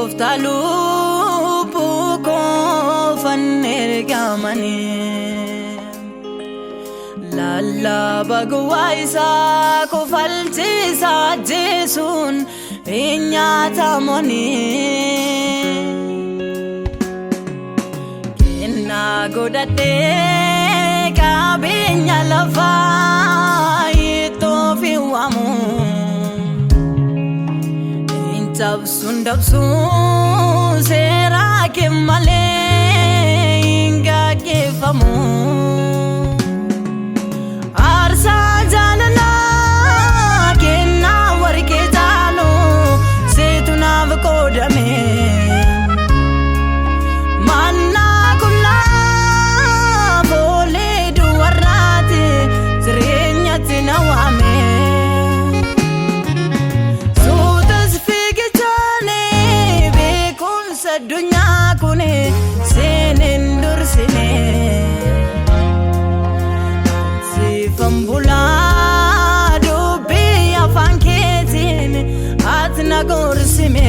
Gooftaa lubbuu koo fannergamanii lallaba gowwaa isaa kofalchiisaa jechuun hin nyaatamanii kennaa godhadhee qabeenya lafaa ittoo fi waamu dabsun seera ke malee inga kefamu arsa jalala kenna warke talo setuna vkodame manna kulla bole duwarate zrenya tinawame dunya kune senen dursine sifambula dubbi afaan keetiin ati nagorsime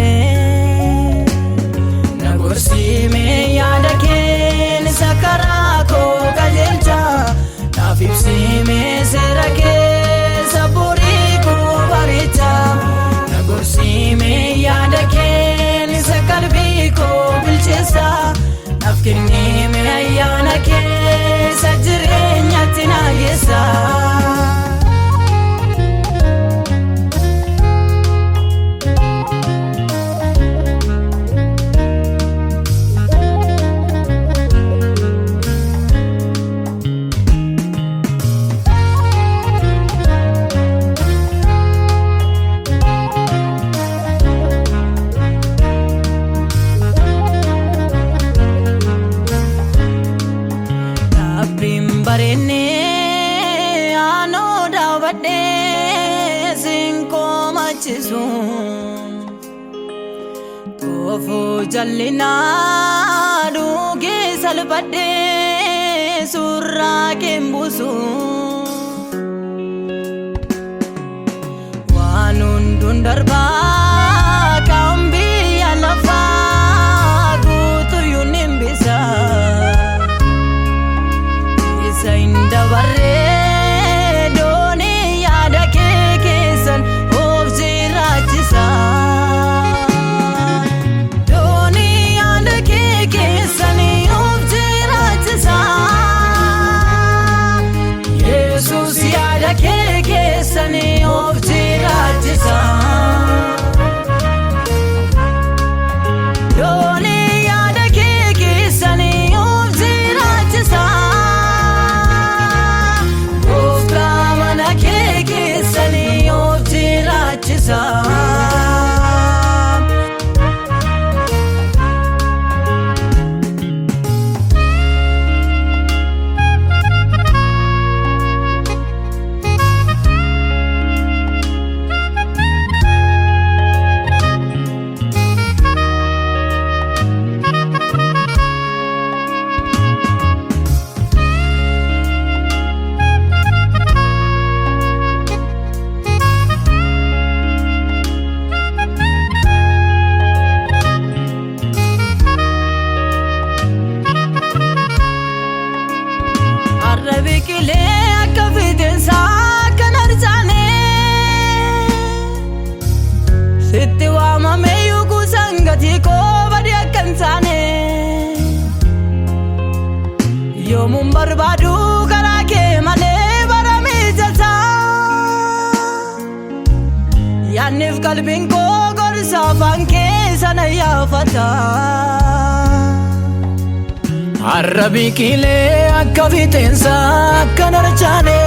yaada keen sakaraa koo qajeelcha naaf ibsime seera kee saburii koo bareecha nagorsime yaada keen sakalbii koo bilcheessa naaf kennime ayyaana kee sajireenyatti naageessa barene ano dawade sinko machisu tofu jallina duge salbade surra kembusu wanun dundarba kambi alafa gutu yunimbisa dabarre doni yaada kee keessan of jiraachisa doni yaada kee keessan of jiraachisa Yesus yaada kee keessan of jiraachisa doni yaada kee keessan of jiraachisa Arrabikile akafidensa kanarjane sitti waamame yugu sangati ko badi akansane yomun barbadu karake male barami jalsa yanif kalbin ko gorsa fanke sana yafata Arrabikile akafidensa kanarjane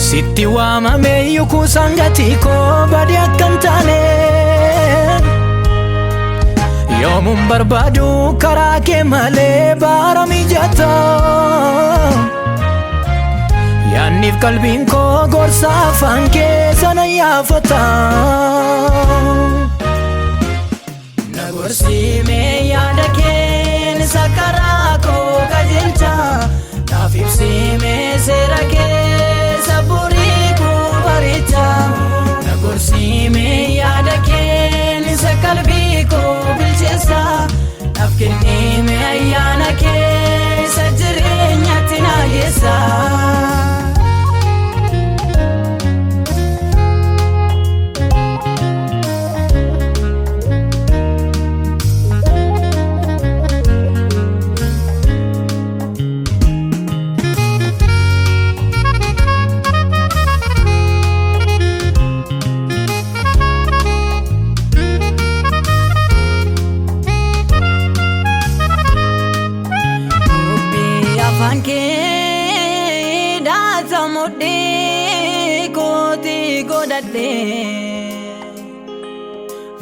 sitti waamame yugu sangati ko badi akantane yomun barbadu karake male barami jata yanif kalbin ko gorsa fanke sana yafata nagorsime yaada keen sakaraa koo qajeelcha naaf ibsime seera kee saburii koo bareecha nagorsime yaada kee naaf kennime ayyaana keessa jireenyatti na geessa.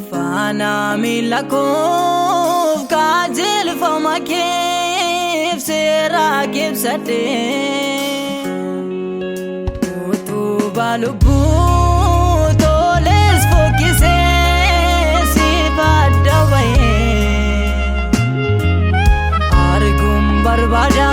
Fana milakoof kajeelfama keef seera keebsadhe utubaa lubbuu toles fokkisee si badda wayee arguun barbaada.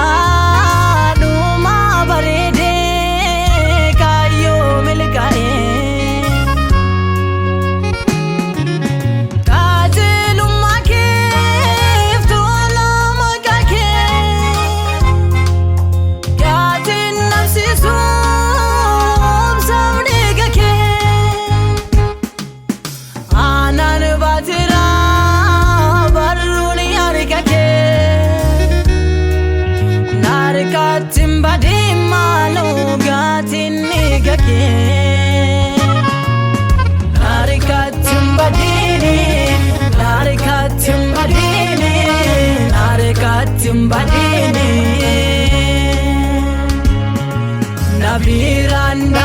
Nabiranda